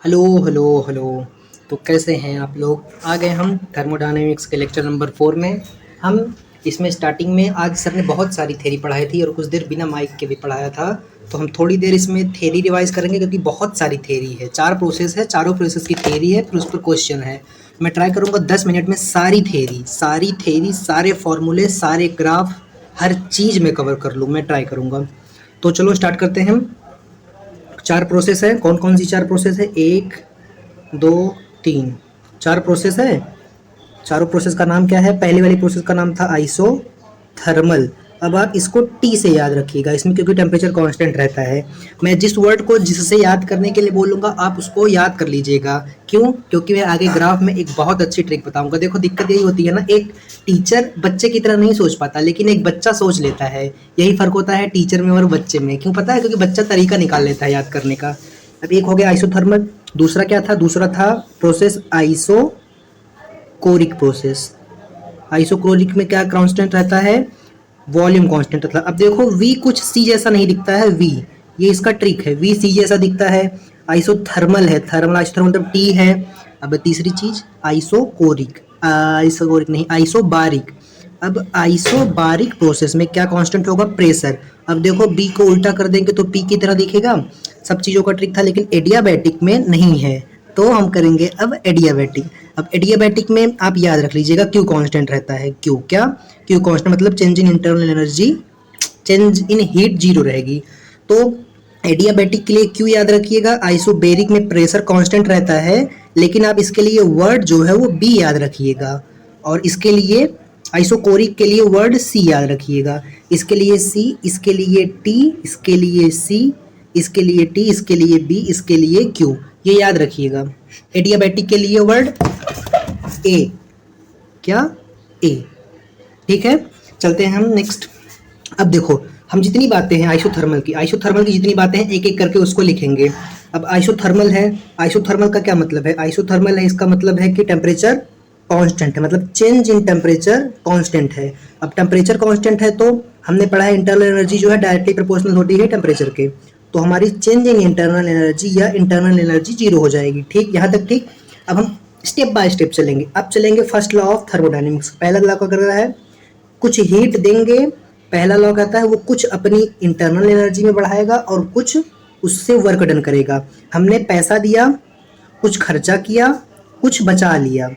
Hello hello hello. तो कैसे हैं आप लोग? आ गए हम थर्मोडायनेमिक्स के लेक्चर नंबर 4 में। हम इसमें स्टार्टिंग में आज सर ने बहुत सारी थ्योरी पढ़ाई थी और कुछ देर बिना माइक के भी पढ़ाया था। तो हम थोड़ी देर इसमें थ्योरी रिवाइज करेंगे क्योंकि बहुत सारी थ्योरी है, 4 प्रोसेस है, चारों प्रोसेस की थ्योरी है, फिर उस पर क्वेश्चन है। मैं ट्राई करूँगा 10 मिनट में सारी थ्योरी सारे फॉर्मूले सारे ग्राफ हर चीज़ में कवर कर लूँ, मैं ट्राई करूँगा। तो चलो स्टार्ट करते हैं हम। 4 प्रोसेस है। कौन कौन सी 4 प्रोसेस है? 1 2 3 4 प्रोसेस है। चारों प्रोसेस का नाम क्या है? पहली वाली प्रोसेस का नाम था आइसोथर्मल। अब आप इसको टी से याद रखिएगा इसमें, क्योंकि टेम्परेचर कांस्टेंट रहता है। मैं जिस वर्ड को जिससे याद करने के लिए बोलूँगा आप उसको याद कर लीजिएगा। क्यों? क्योंकि मैं आगे ग्राफ में एक बहुत अच्छी ट्रिक बताऊंगा। देखो दिक्कत यही होती है ना, एक टीचर बच्चे की तरह नहीं सोच पाता लेकिन एक बच्चा सोच लेता है। यही फर्क होता है टीचर में और बच्चे में। क्यों पता है? क्योंकि बच्चा तरीका निकाल लेता है याद करने का। अब एक हो गया आइसोथर्मल। दूसरा क्या था? दूसरा था प्रोसेस आइसोकोरिक प्रोसेस। आइसोक्रोरिक में क्या कांस्टेंट रहता है? वॉल्यूम कांस्टेंट रहता है। अब देखो वी कुछ सी जैसा नहीं दिखता है। वी, ये इसका ट्रिक है, वी सी जैसा दिखता है। आइसोथर्मल है, थर्मल आइसोथर्मल मतलब टी है। अब तीसरी चीज आइसोकोरिक, आइसोकोरिक नहीं आइसोबारिक। अब आइसोबारिक प्रोसेस में क्या कांस्टेंट होगा? प्रेशर। अब देखो बी को उल्टा कर देंगे तो पी की तरह दिखेगा। सब चीज़ों का ट्रिक था लेकिन एडियाबैटिक में नहीं है। तो हम करेंगे अब एडियाबैटिक। अब एडियाबैटिक में आप याद रख लीजिएगा क्यू कांस्टेंट रहता है। क्यू क्या? क्यू कांस्टेंट मतलब change in internal energy, change in heat zero रहेगी। तो एडियाबैटिक के लिए क्यू याद रखिएगा। आइसोबेरिक में प्रेशर कांस्टेंट रहता है लेकिन आप इसके लिए वर्ड जो है वो बी याद रखिएगा। और इसके लिए आइसोकोरिक के लिए वर्ड सी याद रखिएगा। इसके लिए सी, इसके लिए टी, इसके लिए सी, इसके लिए टी, इसके लिए बी, इसके लिए क्यू, ये याद रखिएगा। एडियाबैटिक के लिए वर्ड ए, क्या? ए। ठीक है, चलते हैं हम नेक्स्ट। अब देखो हम जितनी बातें हैं आइसोथर्मल की जितनी बातें हैं एक एक करके उसको लिखेंगे। अब आइसोथर्मल है, आइसोथर्मल का क्या मतलब है? आइसोथर्मल है इसका मतलब है कि टेम्परेचर कांस्टेंट है, मतलब चेंज इन टेम्परेचर कांस्टेंट है। अब टेम्परेचर कांस्टेंट है तो हमने पढ़ा है इंटरनल एनर्जी जो है डायरेक्टली प्रोपोर्शनल होती है टेम्परेचर के। तो हमारी चेंज इन इंटरनल एनर्जी या इंटरनल एनर्जी जीरो हो जाएगी। ठीक, यहाँ तक ठीक। अब हम स्टेप बाय स्टेप चलेंगे। अब चलेंगे फर्स्ट लॉ ऑफ थर्मोडायनेमिक्स। पहला लॉ क्या कर रहा है? कुछ हीट देंगे। पहला लॉ कहता है वो कुछ अपनी इंटरनल एनर्जी में बढ़ाएगा और कुछ उससे वर्क डन करेगा। हमने पैसा दिया, कुछ खर्चा किया, कुछ बचा लिया।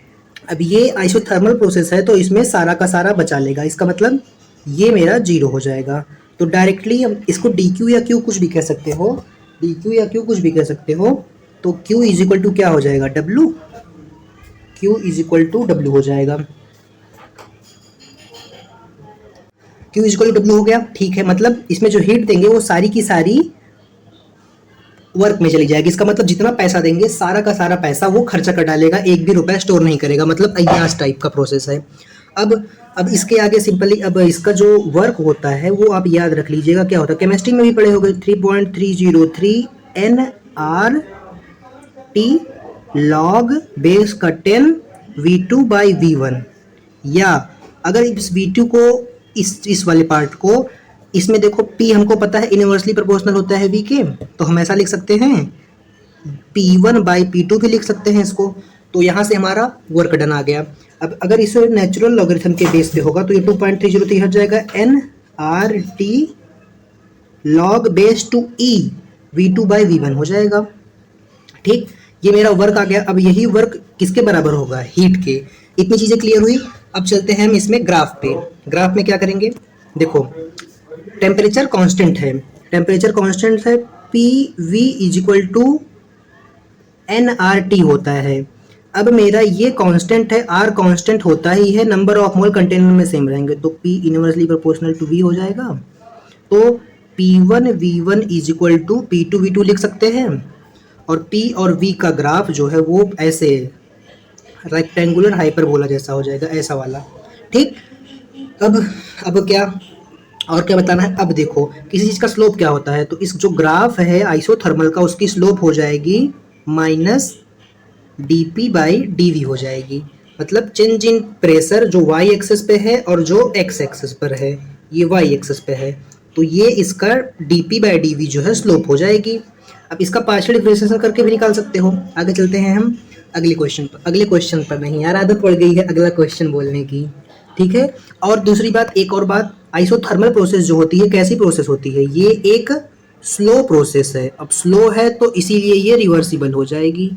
अब ये आइसोथर्मल प्रोसेस है तो इसमें सारा का सारा बचा लेगा। इसका मतलब ये मेरा जीरो हो जाएगा। तो डायरेक्टली हम इसको डी क्यू या क्यू कुछ भी कह सकते हो, डी क्यू या क्यू कुछ भी कह सकते हो। तो क्यू इज इक्वल टू क्या हो जाएगा? W. Q is equal to W हो जाएगा। Q is equal to W हो गया। ठीक है, मतलब इसमें जो हीट देंगे वो सारी की सारी वर्क में चली जाएगी। इसका मतलब जितना पैसा देंगे सारा का सारा पैसा वो खर्चा कर डालेगा, एक भी रुपया स्टोर नहीं करेगा। मतलब अय्याश टाइप का प्रोसेस है। अब इसके आगे सिंपली अब इसका जो वर्क होता है वो आप याद रख लीजिएगा क्या होता है। केमिस्ट्री में भी पढ़े होंगे 3.303 N R T log base का 10 V2 बाई V1। या अगर इस V2 को इस वाले पार्ट को इसमें देखो P हमको पता है इनवर्सली प्रोपोर्शनल होता है V के, तो हम ऐसा लिख सकते हैं P1 बाई P2 भी लिख सकते हैं इसको। तो यहाँ से हमारा वर्क डन आ गया। अब अगर इसे नेचुरल लॉगरिथम के बेस पे होगा तो ये 2.303 हट जाएगा। N R T log base to E V2 by V1 हो जाएगा। ठीक, ये मेरा वर्क आ गया। अब यही वर्क किसके बराबर होगा? हीट के। इतनी चीज़ें क्लियर हुई। अब चलते हैं हम इसमें ग्राफ पे। ग्राफ में क्या करेंगे? देखो टेम्परेचर कांस्टेंट है, टेम्परेचर कांस्टेंट है, P V is equal to N R T होता है। अब मेरा ये कांस्टेंट है, आर कांस्टेंट होता ही है, नंबर ऑफ मोल कंटेनर में सेम रहेंगे तो P inversely proportional to V हो जाएगा। तो P one V one is equal to P two V two लिख सकते हैं। और P और V का ग्राफ जो है वो ऐसे रेक्टेंगुलर हाइपरबोला जैसा हो जाएगा, ऐसा वाला। ठीक, अब क्या और क्या बताना है? अब देखो किसी चीज़ का स्लोप क्या होता है, तो इस जो ग्राफ है आइसोथर्मल का उसकी स्लोप हो जाएगी minus D P by D V हो जाएगी। मतलब चेंज इन प्रेशर जो y एक्सेस पे है और जो x एक्सेस पर है, ये y एक्सेस पे है, तो ये इसका D P by D V जो है स्लोप हो जाएगी। अब इसका पार्शियल डिफरेंशिएशन करके भी निकाल सकते हो। आगे चलते हैं हम अगले क्वेश्चन पर नहीं यार, आदत पड़ गई है अगला क्वेश्चन बोलने की, ठीक है। और दूसरी बात, एक और बात, आइसोथर्मल प्रोसेस जो होती है कैसी प्रोसेस होती है, ये एक स्लो प्रोसेस है। अब स्लो है तो इसीलिए ये रिवर्सिबल हो जाएगी,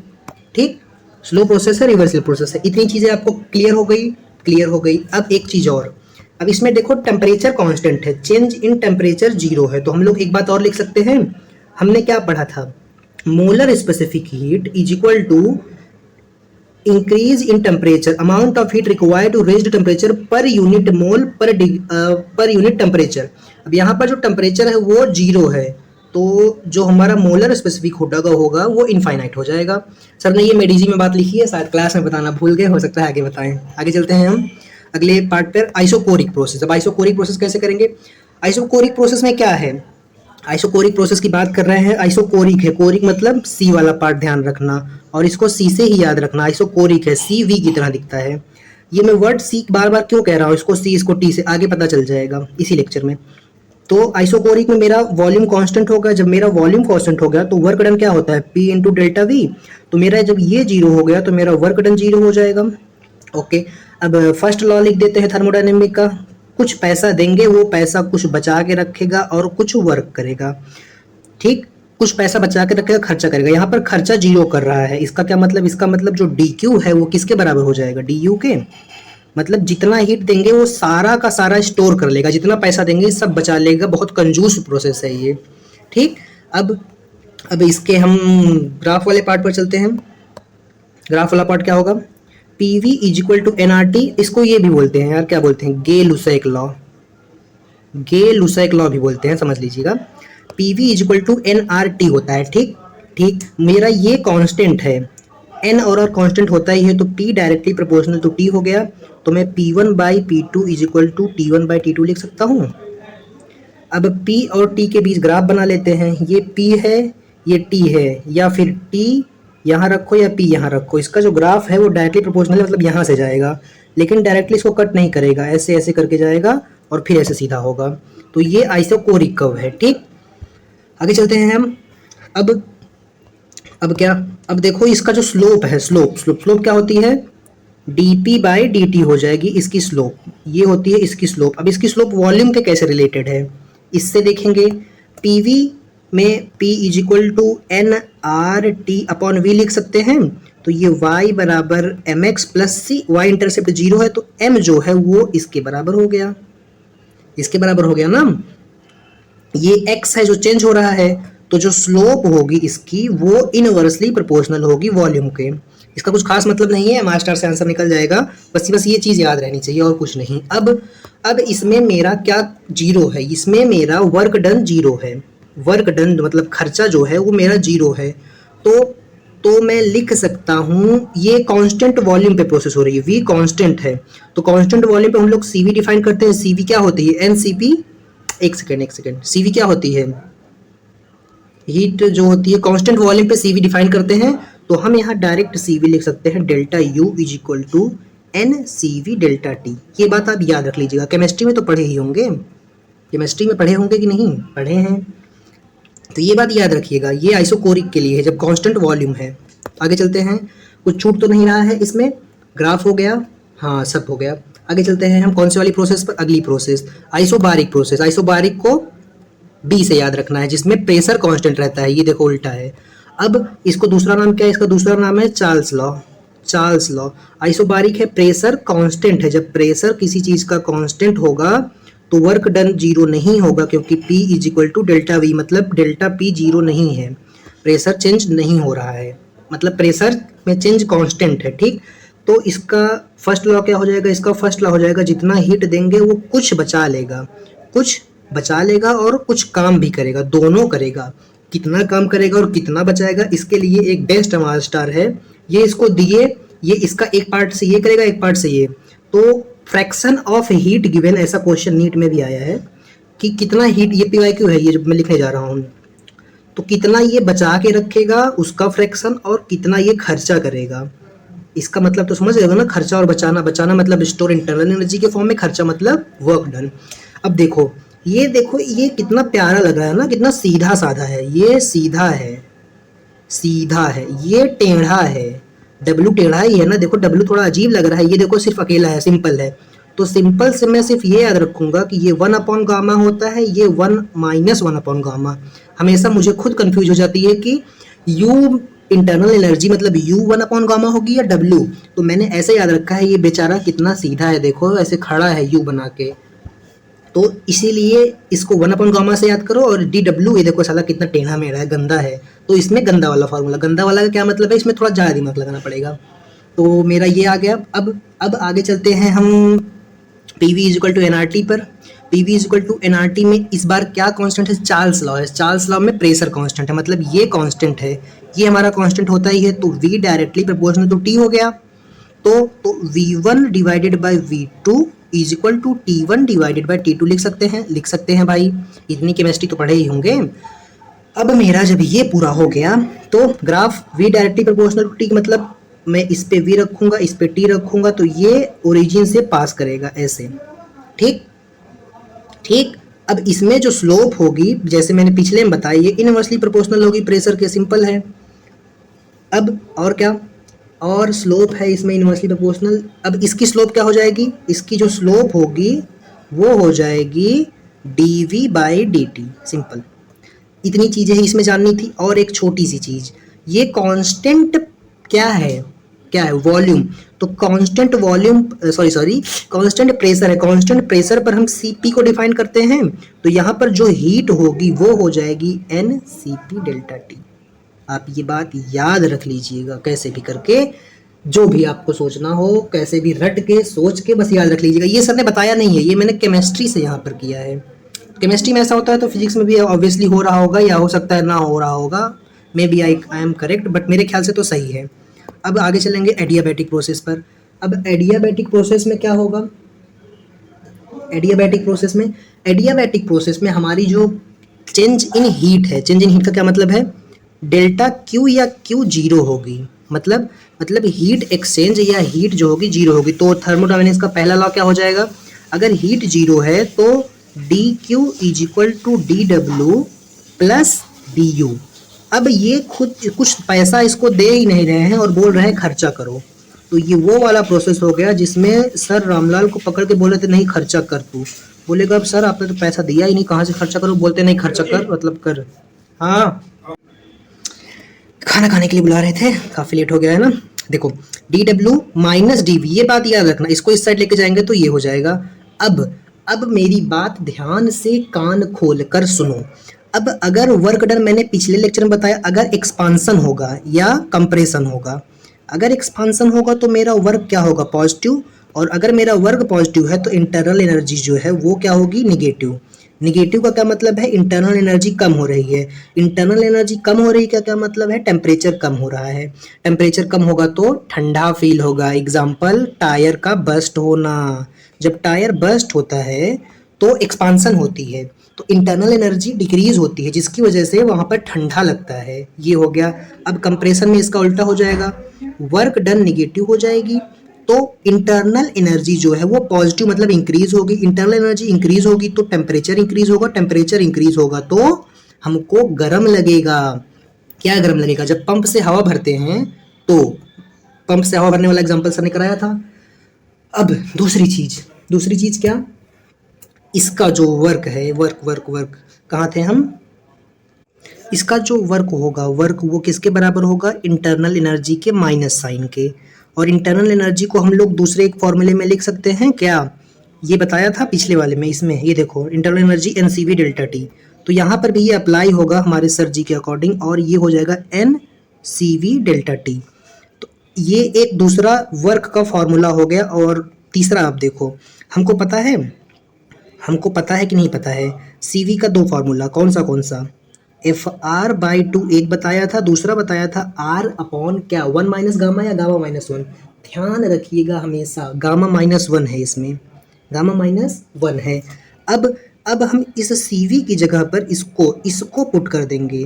ठीक। स्लो प्रोसेस है, रिवर्सिबल प्रोसेस है। इतनी चीजें आपको क्लियर हो गई, क्लियर हो गई। अब एक चीज और, अब इसमें देखो टेम्परेचर कांस्टेंट है, चेंज इन टेम्परेचर जीरो है, तो हम लोग एक बात और लिख सकते हैं। हमने क्या पढ़ा था, molar specific heat is equal to increase in temperature, amount of heat required to raise the temperature per unit mole per unit temperature. अब यहाँ पर जो टेम्परेचर है वो जीरो है, तो जो हमारा मोलर स्पेसिफिक होगा वो इनफाइनाइट हो जाएगा। सर ने ये मेडिजी में बात लिखी है, शायद क्लास में बताना भूल गए, हो सकता है आगे बताएं। आगे चलते हैं हम अगले पार्ट पर, आइसोकोरिक प्रोसेस। अब आइसोकोरिक प्रोसेस कैसे करेंगे, आइसोकोरिक प्रोसेस में क्या है, आइसोकोरिक प्रोसेस की बात कर रहे हैं। आइसोकोरिक है, कोरिक मतलब सी वाला पार्ट ध्यान रखना, और इसको सी से ही याद रखना। आइसोकोरिक है, सी वी की तरह दिखता है। ये मैं वर्ड सी बार बार क्यों कह रहा हूँ, इसको सी इसको टी से आगे पता चल जाएगा इसी लेक्चर में। तो आइसोकोरिक में मेरा वॉल्यूम कांस्टेंट होगा, जब मेरा वॉल्यूम कांस्टेंट हो गया तो वर्क डन क्या होता है, पी इंटू डेल्टा वी। तो मेरा जब ये जीरो हो गया तो मेरा वर्क डन जीरो हो जाएगा। ओके, अब फर्स्ट लॉ लिख देते हैं थर्मोडायनेमिक का, कुछ पैसा देंगे वो पैसा कुछ बचा के रखेगा और कुछ वर्क करेगा, ठीक। कुछ पैसा बचा के रखेगा, खर्चा करेगा। यहाँ पर खर्चा जीरो कर रहा है, इसका क्या मतलब, इसका मतलब जो डी क्यू है वो किसके बराबर हो जाएगा, डी यू के। मतलब जितना हीट देंगे वो सारा का सारा स्टोर कर लेगा, जितना पैसा देंगे सब बचा लेगा। बहुत कंजूस प्रोसेस है ये, ठीक। अब इसके हम ग्राफ वाले पार्ट पर चलते हैं। ग्राफ वाला पार्ट क्या होगा, P V is equal to N R T, इसको ये भी बोलते हैं यार, क्या बोलते हैं, गे लुसेक लॉ, गे लुसेक लॉ भी बोलते हैं, समझ लीजिएगा। P V is equal to N R T होता है, ठीक ठीक। मेरा ये कांस्टेंट है, एन और कांस्टेंट होता ही है, तो P directly proportional to T हो गया, तो मैं P one by P two is equal to T one by T two लिख सकता हूँ। अब पी और टी के बीच ग्राफ बना लेते हैं, ये पी है ये टी है, या फिर टी यहाँ रखो या पी यहाँ रखो, इसका जो ग्राफ है वो डायरेक्टली प्रोपोर्शनल है, मतलब यहाँ से जाएगा, लेकिन डायरेक्टली इसको कट नहीं करेगा, ऐसे ऐसे करके जाएगा और फिर ऐसे सीधा होगा। तो ये आइसोकोरिक कर्व है, ठीक। आगे चलते हैं हम। अब क्या, अब देखो इसका जो स्लोप है, स्लोप क्या होती है, dp बाई डी टी हो जाएगी इसकी स्लोप, ये होती है इसकी स्लोप। अब इसकी स्लोप वॉल्यूम के कैसे रिलेटेड है, इससे देखेंगे। पीवी में p is equal to N R T upon V लिख सकते हैं, तो ये y बराबर M X plus C, Y intercept zero है तो m जो है वो इसके बराबर हो गया, इसके बराबर हो गया ना। ये x है जो चेंज हो रहा है, तो जो स्लोप होगी इसकी वो इनवर्सली प्रोपोर्शनल होगी वॉल्यूम के। इसका कुछ खास मतलब नहीं है, मास्टर से आंसर निकल जाएगा, बस ये चीज़ याद रहनी चाहिए और कुछ नहीं। अब इसमें मेरा क्या जीरो है, इसमें मेरा वर्क डन जीरो है, वर्क डन मतलब खर्चा जो है वो मेरा जीरो है। तो मैं लिख सकता हूँ, ये कांस्टेंट वॉल्यूम पे प्रोसेस हो रही है, वी कांस्टेंट है, तो कांस्टेंट वॉल्यूम पे हम लोग सीवी डिफाइन करते हैं। सीवी क्या होती है, एनसीपी, एक सेकेंड, सीवी क्या होती है, हीट जो होती है कांस्टेंट वॉल्यूम पे सीवी डिफाइन करते हैं, तो हम यहाँ डायरेक्ट सीवी लिख सकते हैं, delta U is equal to N C V delta T. ये बात आप याद रख लीजिएगा, केमिस्ट्री में तो पढ़े ही होंगे, केमिस्ट्री में पढ़े होंगे कि नहीं, पढ़े हैं, तो ये बात याद रखिएगा। ये आइसोकोरिक के लिए है जब कांस्टेंट वॉल्यूम है। आगे चलते हैं, कुछ छूट तो नहीं रहा है इसमें, ग्राफ हो गया, हाँ सब हो गया। आगे चलते हैं हम कौन से वाली प्रोसेस पर, अगली प्रोसेस आइसोबारिक प्रोसेस। आइसोबारिक को बी से याद रखना है, जिसमें प्रेशर कांस्टेंट रहता है, ये देखो उल्टा है। अब इसको दूसरा नाम क्या है, इसका दूसरा नाम है Charles law, Charles law. Isobaric है, प्रेशर कांस्टेंट है, जब प्रेशर किसी चीज का कांस्टेंट होगा तो वर्क डन जीरो नहीं होगा, क्योंकि P is equal to delta V, मतलब डेल्टा P जीरो नहीं है, प्रेशर चेंज नहीं हो रहा है, मतलब प्रेशर में चेंज कांस्टेंट है, ठीक। तो इसका फर्स्ट लॉ क्या हो जाएगा, इसका फर्स्ट लॉ हो जाएगा, जितना हीट देंगे वो कुछ बचा लेगा, कुछ बचा लेगा और कुछ काम भी करेगा, दोनों करेगा। कितना काम करेगा और कितना बचाएगा, इसके लिए एक बेस्ट मास्टर है, ये इसको दिए, ये इसका एक पार्ट से ये करेगा एक पार्ट से ये, तो फ्रैक्शन ऑफ हीट गिवन, ऐसा क्वेश्चन नीट में भी आया है कि कितना हीट, ये PYQ है ये जब मैं लिखने जा रहा हूँ, तो कितना ये बचा के रखेगा उसका फ्रैक्शन और कितना ये खर्चा करेगा। इसका मतलब तो समझ रहे हो ना, खर्चा और बचाना, बचाना मतलब स्टोर इंटरनल एनर्जी के फॉर्म में, खर्चा मतलब वर्क डन। अब देखो ये कितना प्यारा लग रहा है ना, कितना सीधा साधा है, ये सीधा है, सीधा है, ये टेढ़ा है। डब्लू टेढ़ा ही है ना, देखो डब्लू थोड़ा अजीब लग रहा है, ये देखो सिर्फ अकेला है, सिंपल है। तो सिंपल से मैं सिर्फ ये याद रखूंगा कि ये 1/गामा होता है, ये 1 माइनस 1/गामा। हमेशा मुझे खुद कंफ्यूज हो जाती है कि यू इंटरनल एनर्जी मतलब यू 1/गामा होगी या डब्लू। तो मैंने ऐसे याद रखा है, ये बेचारा कितना सीधा है, देखो ऐसे खड़ा है यू बना के। तो इसीलिए इसको 1/गामा से याद करो, और डी डब्ल्यू ये देखो साला कितना टेढ़ा मेढ़ा है, गंदा है। तो इसमें गंदा वाला फार्मूला, गंदा वाला का क्या मतलब है, इसमें थोड़ा ज़्यादा दिमाग लगाना पड़ेगा। तो मेरा ये आ गया। अब आगे चलते हैं हम P V is equal to N R T पर। P V is equal to N R T में इस बार क्या कांस्टेंट है, चार्ल्स लॉ है। चार्ल्स लॉ में प्रेशर कांस्टेंट है, मतलब ये कांस्टेंट है, ये हमारा कांस्टेंट होता ही है। तो V directly proportional to T हो गया। तो V1 divided by V2 is equal to T1 divided by T2 लिख सकते हैं भाई, इतनी केमिस्ट्री तो पढ़े ही होंगे। अब मेरा जब ये पूरा हो गया तो graph V directly proportional to T, मतलब मैं इस पे V रखूंगा, इस पे T रखूंगा, तो ये ओरिजिन से पास करेगा ऐसे। ठीक ठीक। अब इसमें जो स्लोप होगी, जैसे मैंने पिछले में बताया, ये इनवर्सली प्रोपोर्शनल होगी प्रेशर के, सिंपल है। अब और क्या, और स्लोप है इसमें इनवर्सली प्रोपोर्शनल। अब इसकी स्लोप क्या हो जाएगी, इसकी जो स्लोप होगी वो हो जाएगी dv बाई dt, सिंपल। इतनी चीज़ें ही इसमें जाननी थी। और एक छोटी सी चीज़, ये कांस्टेंट क्या है वॉल्यूम। तो constant volume sorry constant pressure है। कांस्टेंट प्रेशर पर हम Cp को डिफाइन करते हैं, तो यहाँ पर जो हीट होगी वो हो जाएगी NCP डेल्टा टी। आप ये बात याद रख लीजिएगा, कैसे भी करके, जो भी आपको सोचना हो, कैसे भी रट के सोच के बस याद रख लीजिएगा। ये सर ने बताया नहीं है, ये मैंने केमिस्ट्री से यहाँ पर किया है। केमिस्ट्री में ऐसा होता है तो फिजिक्स में भी ऑब्वियसली हो रहा होगा, या हो सकता है ना हो रहा होगा। May be I am correct, but मेरे ख्याल से तो सही है। अब आगे चलेंगे एडियाबैटिक प्रोसेस पर। अब एडियाबैटिक प्रोसेस में क्या होगा, एडियाबैटिक प्रोसेस में हमारी जो चेंज इन हीट है, चेंज इन हीट का क्या मतलब है, डेल्टा क्यू या क्यू जीरो होगी, मतलब हीट एक्सचेंज या हीट जो होगी जीरो होगी। तो थर्मोडायनेमिक्स का पहला लॉ क्या हो जाएगा, अगर हीट जीरो है तो D Q is equal to D W plus D U. अब ये खुद कुछ पैसा इसको दे ही नहीं रहे हैं और बोल रहे हैं खर्चा करो। तो ये वो वाला प्रोसेस हो गया जिसमें सर रामलाल को पकड़ के बोले थे नहीं खर्चा कर तू, बोलेगा अब सर आपने तो पैसा दिया ही नहीं, कहाँ से खर्चा करो, बोलते नहीं खर्चा कर मतलब कर। हाँ, खाना खाने के लिए बुला रहे थे, काफ़ी लेट हो गया है ना। देखो D W minus D V, ये बात याद रखना, इसको इस साइड लेके जाएंगे तो ये हो जाएगा। अब मेरी बात ध्यान से कान खोल कर सुनो। अब अगर वर्क डन, मैंने पिछले लेक्चर में बताया, अगर एक्सपांसन होगा या कंप्रेशन होगा, अगर एक्सपांसन होगा तो मेरा वर्क क्या होगा, पॉजिटिव, और अगर मेरा वर्क पॉजिटिव है तो इंटरनल एनर्जी जो है वो क्या होगी, निगेटिव। निगेटिव का क्या मतलब है, इंटरनल एनर्जी कम हो रही है। इंटरनल एनर्जी कम हो रही का क्या मतलब है, टेम्परेचर कम हो रहा है। टेम्परेचर कम होगा तो ठंडा फील होगा। एग्जाम्पल, टायर का बस्ट होना। जब टायर बस्ट होता है तो एक्सपांसन होती है, तो इंटरनल एनर्जी डिक्रीज होती है, जिसकी वजह से वहाँ पर ठंडा लगता है। ये हो गया। अब कंप्रेशन में इसका उल्टा हो जाएगा, वर्क डन निगेटिव हो जाएगी, तो इंटरनल एनर्जी जो है वो पॉजिटिव मतलब इंक्रीज होगी। इंटरनल एनर्जी इंक्रीज होगी तो टेम्परेचर इंक्रीज होगा, टेम्परेचर इंक्रीज होगा तो हमको गर्म लगेगा। क्या गर्म लगेगा, जब पंप से हवा भरते हैं तो पंप से हवा भरने वाला एग्जांपल सर ने कराया था। अब दूसरी चीज क्या, इसका जो वर्क है, वर्क कहाँ थे हम, इसका जो वर्क होगा, वर्क वो किसके बराबर होगा, इंटरनल एनर्जी के माइनस साइन के। और इंटरनल एनर्जी को हम लोग दूसरे एक फॉर्मूले में लिख सकते हैं क्या, ये बताया था पिछले वाले में। इसमें ये देखो internal energy NCV delta T, तो यहाँ पर भी ये अप्लाई होगा हमारे सर जी के अकॉर्डिंग, और ये हो जाएगा NCV डेल्टा टी। तो ये एक दूसरा वर्क का फॉर्मूला हो गया। और तीसरा आप देखो, हमको पता है कि नहीं पता है, CV का दो फार्मूला, कौन सा, FR/2 एक बताया था, दूसरा बताया था R अपॉन क्या, 1 माइनस गामा या गामा माइनस 1। ध्यान रखिएगा हमेशा, गामा माइनस 1 है इसमें, गामा माइनस 1 है। अब हम इस CV की जगह पर इसको पुट कर देंगे,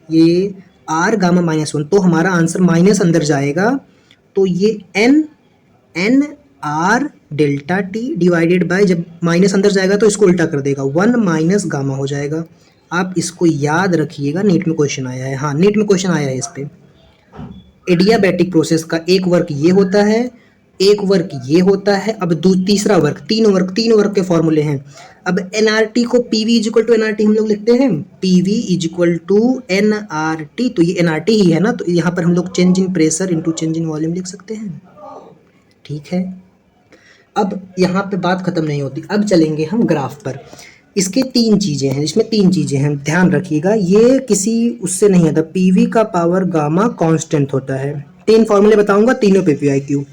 ये R गामा माइनस 1, तो हमारा आंसर माइनस अंदर जाएगा, तो ये N R delta T divided by, जब माइनस अंदर जाएगा तो इसको उल्टा कर देगा, 1 माइनस गामा हो जाएगा। आप इसको याद रखिएगा, नीट में क्वेश्चन आया है। हाँ, नीट में क्वेश्चन आया है इस पे। एडियाबैटिक प्रोसेस का एक वर्क ये होता है, एक वर्क ये होता है। अब तीसरा वर्क, तीन वर्क के फॉर्मूले हैं। अब एनआरटी को PV is equal to NRT हम लोग लिखते हैं, PV is equal to NRT. तो ये एनआरटी ही है ना, तो यहाँ पर हम लोग change in pressure into change in volume लिख सकते हैं। ठीक है, अब यहाँ पे बात खत्म नहीं होती, अब चलेंगे हम ग्राफ पर। इसके तीन चीज़ें हैं, इसमें तीन चीज़ें हैं, ध्यान रखिएगा। ये किसी उससे नहीं आता, पीवी का पावर गामा कांस्टेंट होता है। तीन फॉर्मूले बताऊंगा, तीनों पे पीआईक्यू।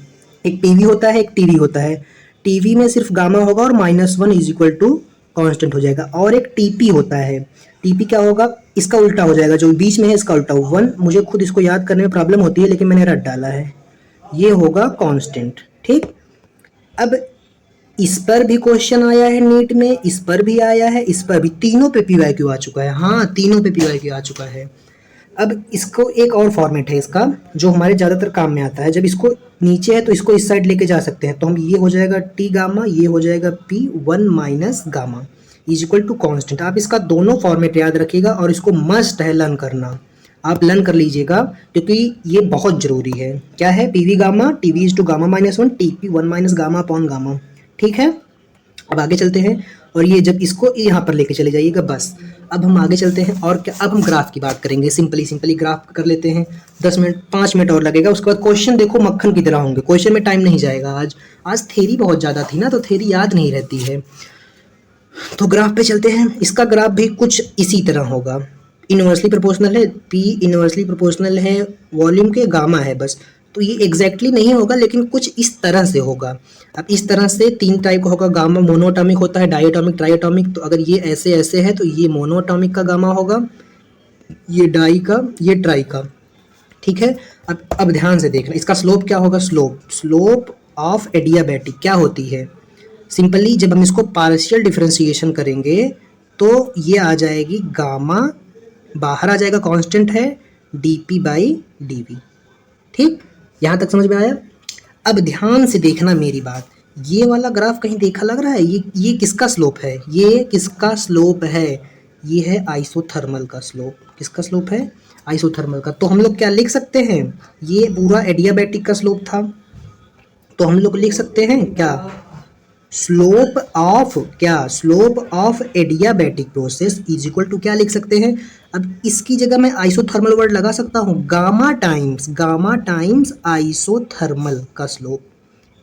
एक पीवी होता है, एक टीवी होता है। टीवी में सिर्फ गामा होगा और -1 इज इक्वल टू कांस्टेंट हो जाएगा। और एक टीपी होता है, टीपी क्या होगा, इसका उल्टा हो जाएगा, जो बीच में है इसका उल्टा 1। मुझे खुद इसको याद करने में प्रॉब्लम होती है, लेकिन मैंने रट डाला है। ये होगा कांस्टेंट। ठीक, अब इस पर भी क्वेश्चन आया है नीट में, इस पर भी आया है, इस पर भी, तीनों पे पीवाईक्यू आ चुका है। हाँ, तीनों पे पीवाईक्यू आ चुका है। अब इसको एक और फॉर्मेट है इसका, जो हमारे ज़्यादातर काम में आता है। जब इसको नीचे है तो इसको इस साइड लेके जा सकते हैं, तो हम ये हो जाएगा टी गामा, ये हो जाएगा P 1 minus gamma is equal to constant. आप इसका दोनों फॉर्मेट याद रखिएगा और इसको मस्ट है लर्न करना, आप लर्न कर लीजिएगा, क्योंकि ये बहुत ज़रूरी है। क्या है, P V gamma, T V is to gamma -1, T P 1 minus gamma upon gamma. ठीक है, अब आगे चलते हैं, और ये जब इसको यहाँ पर लेके चले जाइएगा बस। अब हम आगे चलते हैं, और क्या, अब हम ग्राफ की बात करेंगे। सिंपली ग्राफ कर लेते हैं, 10 मिनट 5 मिनट और लगेगा। उसके बाद क्वेश्चन देखो मक्खन की तरह होंगे, क्वेश्चन में टाइम नहीं जाएगा। आज थ्योरी बहुत ज़्यादा थी ना, तो थ्योरी याद नहीं रहती है। तो ग्राफ पे चलते हैं। इसका ग्राफ भी कुछ इसी तरह होगा। इन्वर्सली प्रोपोर्शनल है, पी इन्वर्सली प्रोपोर्शनल है वॉल्यूम के, गामा है बस। तो ये एग्जैक्टली नहीं होगा, लेकिन कुछ इस तरह से होगा। अब इस तरह से तीन टाइप का होगा। गामा मोनोटॉमिक होता है, डायटॉमिक, ट्राइटॉमिक। तो अगर ये ऐसे ऐसे है तो ये मोनोटॉमिक का गामा होगा, ये डाई का, ये ट्राई का। ठीक है, अब ध्यान से देखना, इसका स्लोप क्या होगा, स्लोप ऑफ एडियाबैटिक क्या होती है। सिंपली जब हम इसको पार्शियल डिफरेंशिएशन करेंगे तो ये आ जाएगी गामा, बाहर आ जाएगा, कांस्टेंट है, dp बाई dv। ठीक, यहाँ तक समझ में आया। अब ध्यान से देखना मेरी बात, ये वाला ग्राफ कहीं देखा लग रहा है, ये किसका स्लोप है, ये किसका स्लोप है, ये है आइसोथर्मल का स्लोप। किसका स्लोप है, आइसोथर्मल का। तो हम लोग क्या लिख सकते हैं, ये पूरा एडियाबैटिक का स्लोप था, तो हम लोग लिख सकते हैं क्या, slope of adiabatic process is equal to क्या लिख सकते हैं। अब इसकी जगह मैं आइसोथर्मल वर्ड लगा सकता हूँ, गामा टाइम्स आइसोथर्मल का स्लोप।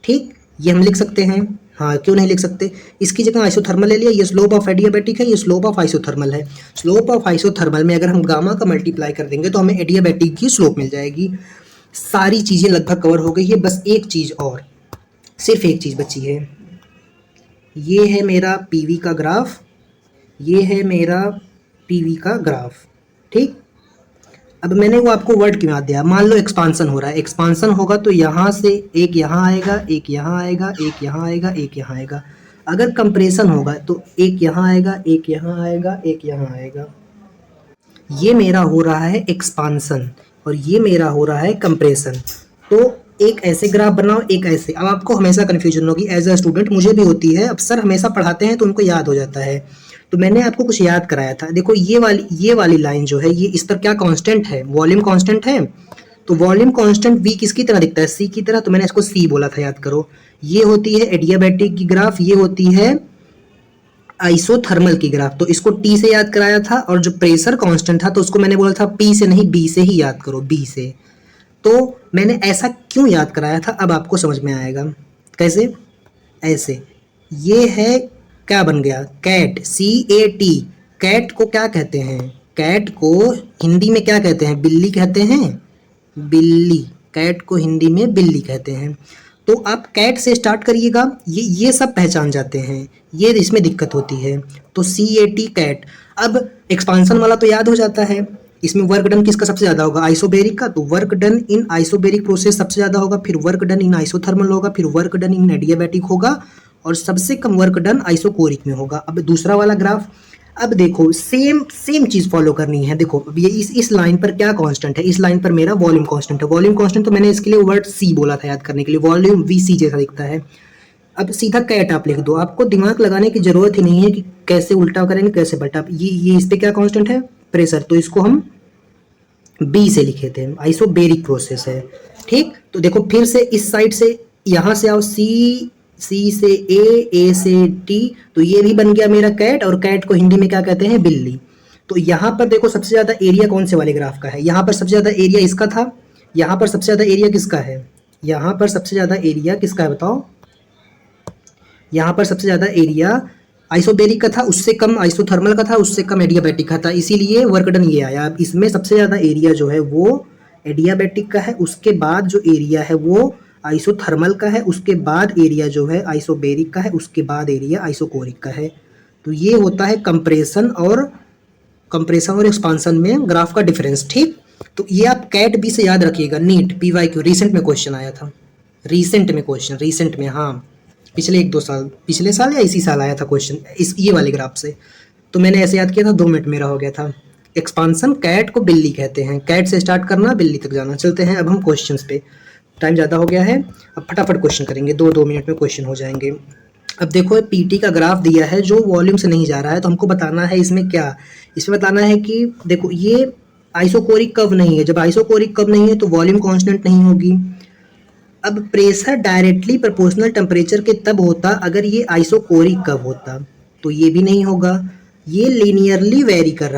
ठीक, ये हम लिख सकते हैं। हाँ, क्यों नहीं लिख सकते, इसकी जगह आइसोथर्मल ले लिया, ये स्लोप ऑफ एडियाबैटिक है, ये स्लोप ऑफ आइसोथर्मल है। स्लोप ऑफ आइसोथर्मल में अगर हम गामा का मल्टीप्लाई कर देंगे तो हमें एडियाबैटिक की स्लोप मिल जाएगी। सारी चीज़ें लगभग कवर हो गई है, बस एक चीज़ और, सिर्फ एक चीज़ बची है। ये है मेरा पीवी का ग्राफ, ये है मेरा पीवी का ग्राफ। ठीक, अब मैंने वो आपको वर्ड क्यों याद दिया, मान लो एक्सपांसन हो रहा है, एक्सपांसन होगा तो यहाँ से एक यहाँ आएगा, एक यहाँ आएगा, एक यहाँ आएगा, एक यहाँ आएगा। अगर कंप्रेशन होगा तो एक यहाँ आएगा, एक यहाँ आएगा, एक यहाँ आएगा। ये मेरा हो रहा है एक्सपांसन और ये मेरा हो रहा है कंप्रेशन। तो एक ऐसे ग्राफ बनाओ, एक ऐसे। अब आपको हमेशा कन्फ्यूजन होगी, एज अ स्टूडेंट मुझे भी होती है। अब सर हमेशा पढ़ाते हैं तो उनको याद हो जाता है, तो मैंने आपको कुछ याद कराया था। देखो ये वाली लाइन जो है, ये इस पर क्या कांस्टेंट है, वॉल्यूम कांस्टेंट है। तो वॉल्यूम कांस्टेंट v किसकी तरह दिखता है, c की तरह। तो मैंने इसको c बोला था, याद करो। ये होती है एडियाबैटिक की ग्राफ, ये होती है आइसोथर्मल की ग्राफ। तो इसको t से याद कराया था, और जो प्रेशर कांस्टेंट था तो उसको मैंने बोला था p से नहीं, b से ही याद करो, b से। तो मैंने ऐसा क्यों याद कराया था, अब आपको समझ में आएगा। कैसे, ऐसे। ये है क्या बन गया, कैट, CAT। कैट को क्या कहते हैं, कैट को हिंदी में क्या कहते हैं, बिल्ली कहते हैं, बिल्ली। कैट को हिंदी में बिल्ली कहते हैं। तो आप कैट से स्टार्ट करिएगा, ये सब पहचान जाते हैं, ये इसमें दिक्कत होती है। तो CAT कैट। अब एक्सपांसन वाला तो याद हो जाता है, इसमें वर्क डन किसका सबसे ज़्यादा होगा, आइसोबेरिक का। तो work done in isobaric process सबसे ज़्यादा होगा, फिर वर्क डन इन आइसोथर्मल होगा, फिर वर्क डन इन एडियाबैटिक होगा, और सबसे कम वर्क डन आइसोकोरिक में होगा। अब दूसरा वाला ग्राफ, अब देखो सेम चीज़ फॉलो करनी है। देखो अब ये इस लाइन पर क्या कांस्टेंट है, इस लाइन पर मेरा वॉल्यूम कांस्टेंट है। वॉल्यूम कांस्टेंट तो मैंने इसके लिए वर्ड c बोला था याद करने के लिए, वॉल्यूम VC जैसा दिखता है। अब सीधा कैट आप लिख दो, आपको दिमाग लगाने की जरूरत ही नहीं है कि कैसे उल्टा करेंगे कैसे पलटा। ये इस पे क्या कांस्टेंट है, प्रेशर, तो इसको हम बी से लिखे थे, आइसोबेरिक प्रोसेस है। ठीक, तो देखो फिर से इस साइड से यहां से आओ, सी से ए से टी, तो ये भी बन गया मेरा कैट, और कैट को हिंदी में क्या कहते हैं, बिल्ली। तो यहाँ पर देखो सबसे ज्यादा एरिया कौन से वाले ग्राफ का है, यहाँ पर सबसे ज्यादा एरिया इसका था, यहाँ पर सबसे ज्यादा एरिया किसका है, यहाँ पर सबसे ज्यादा एरिया किसका है बताओ, यहाँ पर सबसे ज्यादा एरिया आइसोबेरिक का था, उससे कम आइसोथर्मल का था, उससे कम एडियाबैटिक का था, इसीलिए वर्क डन ये आया। अब इसमें सबसे ज्यादा एरिया जो है वो एडियाबैटिक का है, उसके बाद जो एरिया है वो आइसोथर्मल का है, उसके बाद एरिया जो है आइसोबेरिक का है, उसके बाद एरिया आइसोकोरिक का है। तो ये होता है कंप्रेशन और एक्सपांसन में ग्राफ का डिफरेंस। ठीक, तो ये आप कैट बी से याद रखिएगा, नीट PYQ रिसेंट में क्वेश्चन आया था, रिसेंट में, हाँ पिछले 1-2 साल, पिछले साल या इसी साल आया था क्वेश्चन इस ये वाले ग्राफ से। तो मैंने ऐसे याद किया था, 2 मिनट मेरा हो गया था। एक्सपांसन, कैट को बिल्ली कहते हैं, कैट से स्टार्ट करना बिल्ली तक जाना। चलते हैं अब हम क्वेश्चंस पे, टाइम ज़्यादा हो गया है, अब फटाफट क्वेश्चन करेंगे, 2-2 मिनट में क्वेश्चन हो जाएंगे। अब देखो पीटी का ग्राफ दिया है जो वॉल्यूम से नहीं जा रहा है, तो हमको बताना है इसमें क्या, इसमें बताना है कि देखो ये आइसोकोरिक कर्व नहीं है, जब आइसोकोरिक कर्व नहीं है तो वॉल्यूम कांस्टेंट नहीं होगी। अब प्रेशर डायरेक्टली प्रोपोर्शनल टेम्परेचर के तब होता अगर ये आइसोकोरिक कर्व होता, तो ये भी नहीं होगा। ये लीनियरली वेरी कर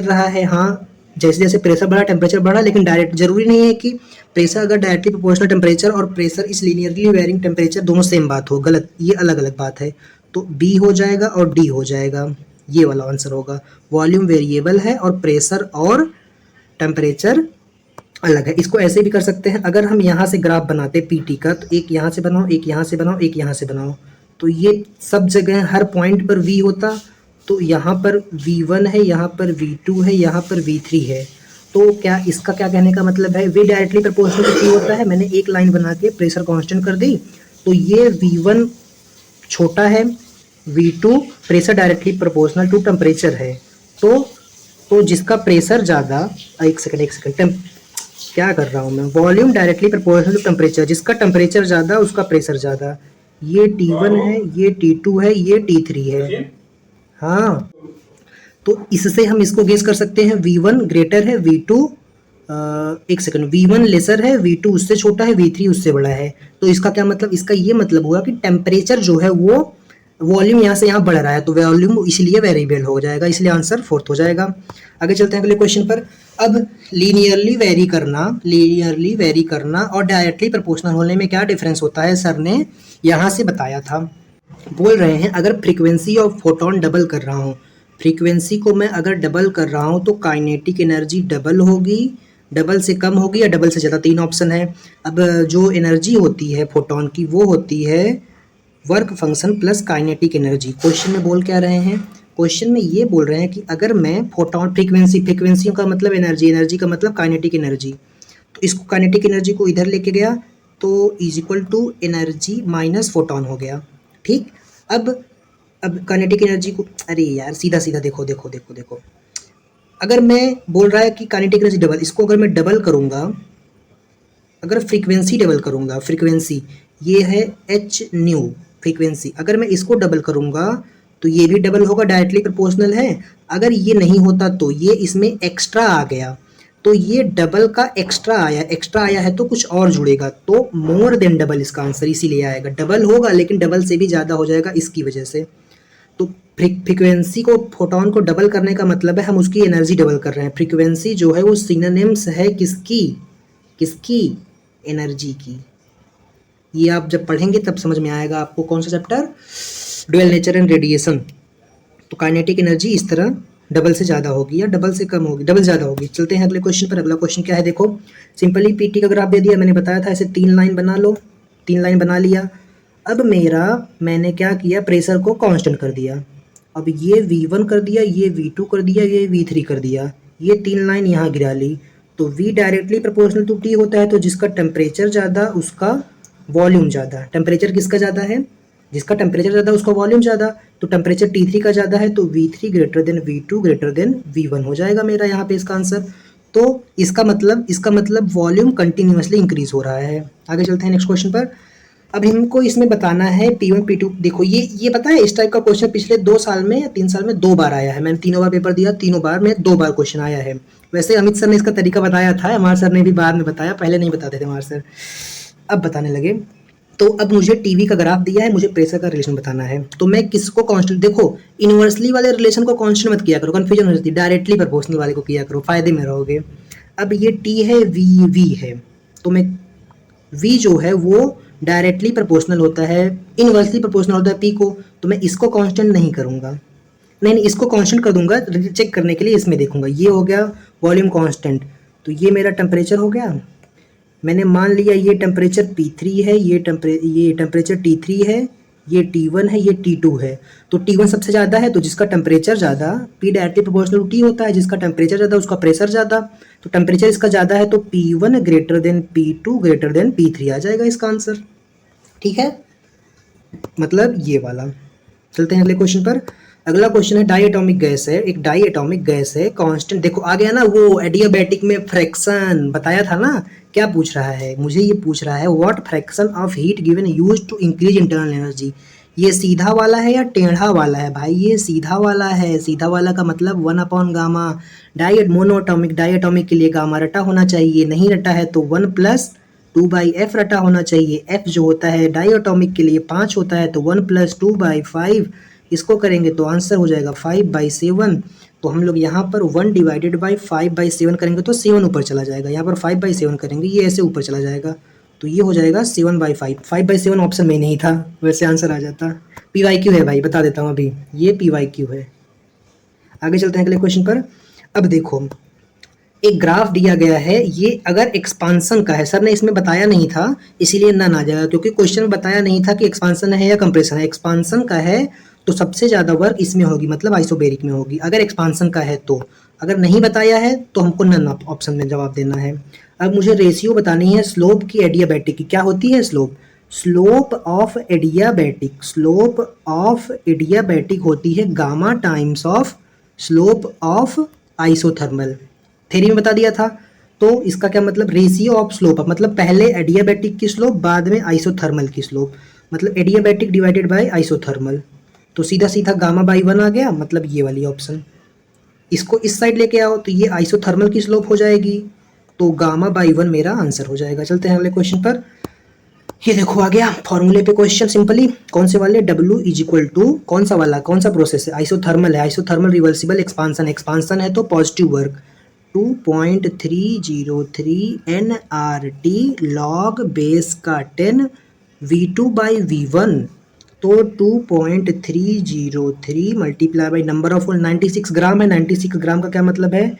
रहा है, हाँ जैसे जैसे प्रेशर बढ़ा टेम्परेचर बढ़ा, लेकिन डायरेक्ट जरूरी नहीं है कि प्रेशर अगर डायरेक्टली प्रोपोर्शनल टेम्परेचर और प्रेशर इस लीनियरली वेरिंग टेम्परेचर दोनों सेम बात हो, गलत, ये अलग अलग बात है। तो बी हो जाएगा और डी हो जाएगा, ये वाला आंसर होगा। वॉल्यूम वेरिएबल है और प्रेशर और टेम्परेचर अलग है। इसको ऐसे भी कर सकते हैं, अगर हम यहाँ से ग्राफ बनाते पीटी का, तो एक यहाँ से बनाओ, एक यहाँ से बनाओ, एक यहाँ से बनाओ, तो ये सब जगह हर पॉइंट पर V होता, तो यहाँ पर V1 है, यहाँ पर V2 है, यहाँ पर V3 है। तो क्या इसका क्या कहने का मतलब है, V directly proportional to T होता है। मैंने एक लाइन बना के प्रेशर कांस्टेंट कर दी, तो ये V1 छोटा है, V2 pressure directly proportional to temperature है। तो जिसका प्रेशर ज़्यादा, एक सेकंड क्या कर रहा हूँ मैं, volume directly proportional to temperature, जिसका टेम्परेचर ज़्यादा उसका प्रेशर ज़्यादा। ये T1 है, ये T2 है, ये T3 है। हाँ, तो इससे हम इसको गेस कर सकते हैं, V1 ग्रेटर है, V2 एक सेकंड, V1 लेसर है, V2 उससे छोटा है, V3 उससे बड़ा है। तो इसका क्या मतलब, इसका ये मतलब हुआ कि टेम्परेचर जो है वो वॉल्यूम यहाँ से यहाँ बढ़ रहा है, तो वॉल्यूम इसलिए वेरिएबल हो जाएगा, इसलिए आंसर 4th हो जाएगा। आगे चलते हैं अगले क्वेश्चन पर। अब लीनियरली वेरी करना और डायरेक्टली प्रोपोर्शनल होने में क्या डिफरेंस होता है, सर ने यहाँ से बताया था। बोल रहे हैं अगर फ्रीक्वेंसी ऑफ फोटोन डबल कर रहा हूँ, फ्रीक्वेंसी को मैं अगर डबल कर रहा हूँ तो काइनेटिक एनर्जी डबल होगी, डबल से कम होगी या डबल से ज़्यादा, 3 ऑप्शन है। अब जो एनर्जी होती है फोटोन की वो होती है work function plus kinetic energy. Question में बोल क्या रहे हैं, क्वेश्चन में ये बोल रहे हैं कि अगर मैं फोटोन फ्रीक्वेंसी का मतलब एनर्जी का मतलब काइनेटिक एनर्जी, तो इसको काइनेटिक एनर्जी को इधर लेके गया तो is equal to energy minus photon हो गया। ठीक, अब काइनेटिक एनर्जी को, अरे यार सीधा देखो, अगर मैं बोल रहा है कि काइनेटिक एनर्जी डबल, इसको अगर मैं डबल करूँगा, अगर फ्रीक्वेंसी डबल करूँगा, फ्रीक्वेंसी ये है h न्यू फ्रीक्वेंसी, अगर मैं इसको डबल करूँगा तो ये भी डबल होगा, डायरेक्टली प्रोपोर्शनल है। अगर ये नहीं होता तो ये इसमें एक्स्ट्रा आ गया, तो ये डबल का एक्स्ट्रा आया है तो कुछ और जुड़ेगा, तो मोर देन डबल इसका आंसर इसीलिए आएगा। डबल होगा लेकिन डबल से भी ज़्यादा हो जाएगा इसकी वजह से। तो फ्रीक्वेंसी को, फोटोन को डबल करने का मतलब है हम उसकी एनर्जी डबल कर रहे हैं। फ्रीक्वेंसी जो है वो सिनोनिम्स है किसकी एनर्जी की। ये आप जब पढ़ेंगे तब समझ में आएगा आपको, कौन सा chapter, dual nature and radiation. तो काइनेटिक एनर्जी इस तरह डबल से ज़्यादा होगी या डबल से कम होगी, डबल ज़्यादा होगी। चलते हैं अगले क्वेश्चन पर। अगला क्वेश्चन क्या है, देखो सिंपली पीटी का ग्राफ दे दिया, मैंने बताया था ऐसे 3 लाइन बना लो, 3 लाइन बना लिया। अब मैंने क्या किया, प्रेशर को कांस्टेंट कर दिया। अब ये V1 कर दिया, ये V2 कर दिया, ये V3 कर दिया, ये 3 लाइन यहाँ गिरा ली। तो V directly proportional to T होता है, तो जिसका टेम्परेचर ज़्यादा उसका वॉल्यूम ज़्यादा। टेम्परेचर किसका ज़्यादा है, जिसका टेम्परेचर ज़्यादा उसका वॉल्यूम ज़्यादा, तो टेम्परेचर T3 का ज़्यादा है, तो V3 greater than V2 greater than V1 हो जाएगा मेरा यहाँ पे इसका आंसर। तो इसका मतलब वॉल्यूम कंटिन्यूसली इंक्रीज हो रहा है। आगे चलते हैं नेक्स्ट क्वेश्चन पर। अब हमको इसमें बताना है P1 P2। देखो ये पता है, इस टाइप का क्वेश्चन पिछले 2 साल में या 3 साल में 2 बार आया है। मैंने तीनों बार पेपर दिया, तीनों बार में 2 बार क्वेश्चन आया है। वैसे अमित सर ने इसका तरीका बताया था, हमारे सर ने भी बाद में बताया, पहले नहीं बताते थे हमारे सर, अब बताने लगे। तो अब मुझे टीवी का ग्राफ दिया है, मुझे प्रेशर का रिलेशन बताना है। तो मैं किसको कांस्टेंट, देखो इनवर्सली वाले रिलेशन को कांस्टेंट मत किया करो, कंफ्यूजन हो जाती है। डायरेक्टली प्रोपोर्शनल वाले को किया करो, फायदे में रहोगे। अब ये टी है, वी है, तो मैं v जो है वो डायरेक्टली प्रोपोर्शनल होता है, इनवर्सली प्रोपोर्शनल होता है p को, तो मैं इसको कांस्टेंट नहीं करूंगा, नहीं इसको कांस्टेंट कर दूंगा चेक करने के लिए। इसमें देखूंगा, ये हो गया वॉल्यूम कांस्टेंट, तो ये मेरा टेम्परेचर हो गया। मैंने मान लिया ये टेम्परेचर P3 है, ये टेम्परेचर T3 है, ये T1 है, ये T2 है। तो T1 सबसे ज़्यादा है, तो जिसका टेम्परेचर ज़्यादा, P directly proportional to T होता है, जिसका टेम्परेचर ज़्यादा उसका प्रेशर ज़्यादा। तो टेम्परेचर इसका ज़्यादा है, तो P1 greater than P2 greater than P3 आ जाएगा इसका आंसर। ठीक है, मतलब ये वाला। चलते हैं अगले क्वेश्चन पर। अगला क्वेश्चन है डाई एटॉमिक गैस है, एक डाई एटॉमिक गैस है, कांस्टेंट। देखो आ गया ना वो एडियाबैटिक में फ्रैक्शन बताया था ना। क्या पूछ रहा है मुझे, ये पूछ रहा है what fraction of heat given used to increase internal energy. ये सीधा वाला है या टेढ़ा वाला है भाई? ये सीधा वाला है। सीधा वाला का मतलब 1/गामा। मोनोएटॉमिक डाई एटॉमिक के लिए गामा रटा होना चाहिए, नहीं रटा है तो 1+2/f रटा होना चाहिए। f जो होता है डाई एटॉमिक के लिए 5 होता है, तो 1+2/5 इसको करेंगे तो आंसर हो जाएगा 5/7। तो हम लोग यहाँ पर 1/5/7 करेंगे तो 7 ऊपर चला जाएगा, यहाँ पर 5/7 करेंगे ये ऐसे ऊपर चला जाएगा, तो ये हो जाएगा 7/5। 5/7 ऑप्शन में नहीं था, वैसे आंसर आ जाता। PYQ है भाई, बता देता हूँ अभी, ये PYQ है। आगे चलते हैं अगले क्वेश्चन पर। अब देखो एक ग्राफ दिया गया है, ये अगर एक्सपांसन का है, सर ने इसमें बताया नहीं था इसीलिए नन आ जाएगा, क्योंकि क्वेश्चन में बताया नहीं था कि एक्सपांसन है या कंप्रेशन है। एक्सपांसन का है तो सबसे ज़्यादा वर्क इसमें होगी, मतलब आइसोबेरिक में होगी, अगर एक्सपांसन का है तो। अगर नहीं बताया है तो हमको नन ऑप्शन में जवाब देना है। अब मुझे रेशियो बतानी है स्लोप की एडियाबैटिक की। क्या होती है slope? Slope of adiabatic, slope of adiabatic होती है gamma times of slope of isothermal. Theory में बता दिया था। तो इसका क्या मतलब, रेशियो ऑफ स्लोप, मतलब पहले एडियाबैटिक की स्लोप बाद में आइसोथर्मल की स्लोप, मतलब एडियाबैटिक डिवाइडेड बाय आइसोथर्मल। तो सीधा सीधा गामा/1 आ गया, मतलब ये वाली ऑप्शन। इसको इस साइड लेके आओ तो ये आइसोथर्मल की स्लोप हो जाएगी, तो गामा/1 मेरा आंसर हो जाएगा। चलते हैं अगले क्वेश्चन पर। ये देखो आ गया फॉर्मूले पे क्वेश्चन सिंपली। कौन से वाले? W इज इक्वल टू कौन सा वाला, कौन सा प्रोसेस है? आइसोथर्मल है, आइसोथर्मल रिवर्सिबल एक्सपांसन, एक्सपांसन है तो positive work 2.303 nRT log base का 10 V2/V1, तो 2.303 मल्टीप्लाई बाई नंबर ऑफ मोल 96 ग्राम है। 96 ग्राम का क्या मतलब है?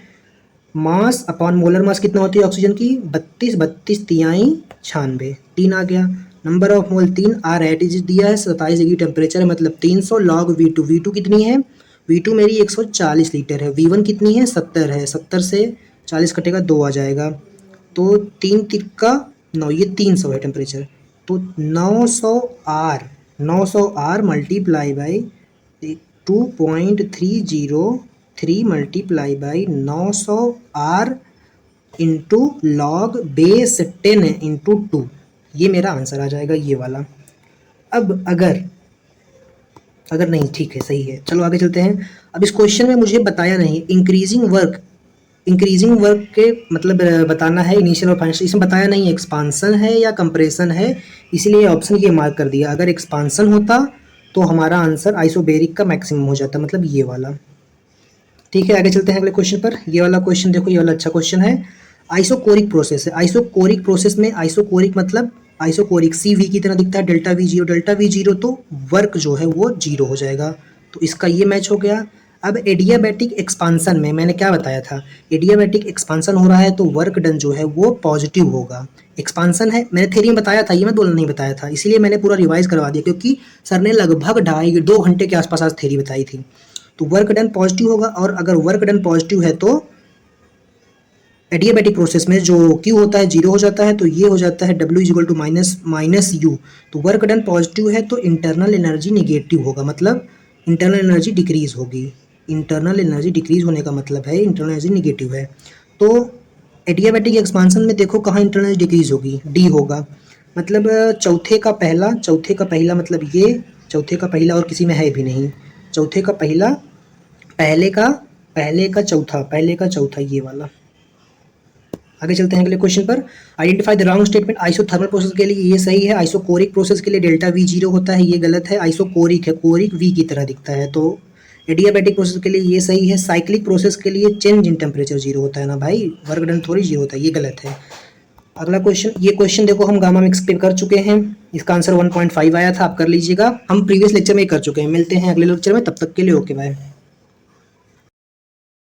मास अपॉन मोलर मास कितना होती है ऑक्सीजन की? 32 तिहाई 96, 3 आ गया। नंबर ऑफ मोल 3, आर एट इज दिया है 27 डिग्री टेम्परेचर है, मतलब 300 लॉग V2 कितनी है? V2 मेरी 140 लीटर है। V1 कितनी है? 70 है, 70 से 40 कटेगा 2 आ जाएगा, तो 3 तिक्का 9, ये 300 है टेम्परेचर, तो 900 R multiply by 2.303 multiply by 900 R into log base 10 into 2, ये मेरा आंसर आ जाएगा ये वाला। अब अगर नहीं, ठीक है सही है। चलो आगे चलते हैं। अब इस क्वेश्चन में मुझे बताया नहीं इंक्रीजिंग वर्क के मतलब बताना है इनिशियल और फाइनल, इसमें बताया नहीं एक्सपांसन है या कंप्रेशन है, इसीलिए ऑप्शन ये मार्क कर दिया। अगर एक्सपांसन होता तो हमारा आंसर आइसोबेरिक का मैक्सिमम हो जाता, मतलब ये वाला। ठीक है, आगे चलते हैं अगले क्वेश्चन पर। ये वाला क्वेश्चन देखो, ये वाला अच्छा क्वेश्चन है। आइसोकोरिक प्रोसेस है, आइसोकोरिक प्रोसेस में आइसोकोरिक मतलब आइसोकोरिक CV की तरह दिखता है, ΔV0 तो वर्क जो है वो 0 हो जाएगा, तो इसका ये मैच हो गया। अब एडियाबैटिक एक्सपांसन में मैंने क्या बताया था, एडियाबैटिक एक्सपांसन हो रहा है तो वर्क डन जो है वो पॉजिटिव होगा। एक्सपांसन है, मैंने थ्योरी में बताया था, ये मैं बोलना नहीं बताया था, इसीलिए मैंने पूरा रिवाइज करवा दिया, क्योंकि सर ने लगभग 2.5 घंटे के आसपास आज थ्योरी बताई थी। तो वर्क डन पॉजिटिव होगा, और अगर वर्क डन पॉजिटिव है तो एडियाबैटिक प्रोसेस में जो Q होता है 0 हो जाता है, तो ये हो जाता है W is equal to minus U। तो वर्क डन पॉजिटिव है तो इंटरनल एनर्जी निगेटिव होगा, मतलब इंटरनल एनर्जी डिक्रीज होगी। इंटरनल एनर्जी डिक्रीज होने का मतलब है इंटरनल एनर्जी निगेटिव है। तो एडियाबैटिक एक्सपांसन में देखो कहाँ इंटरनल डिक्रीज होगी, D होगा। मतलब चौथे का पहला मतलब ये, चौथे का पहला और किसी में है भी नहीं, चौथे का पहला, पहले का चौथा ये वाला। आगे चलते हैं अगले क्वेश्चन पर। Identify the wrong statement. Isothermal process के लिए ये सही है, आइसोकोरिक प्रोसेस के लिए डेल्टा वी जीरो होता है, ये गलत है, आइसोकोरिक है, कोरिक वी की तरह दिखता है, तो एडियाबैटिक प्रोसेस के लिए ये सही है, साइक्लिक प्रोसेस के लिए चेंज इन टेम्परेचर जीरो होता है ना भाई, वर्क डन थोड़ी जीरो होता है, ये गलत है। अगला क्वेश्चन, ये क्वेश्चन देखो हम गामा मिक्स पे कर चुके हैं, इसका आंसर 1.5 आया था, आप कर लीजिएगा, हम प्रीवियस लेक्चर में ही कर चुके हैं। मिलते हैं अगले लेक्चर में, तब तक के लिए ओके बाय।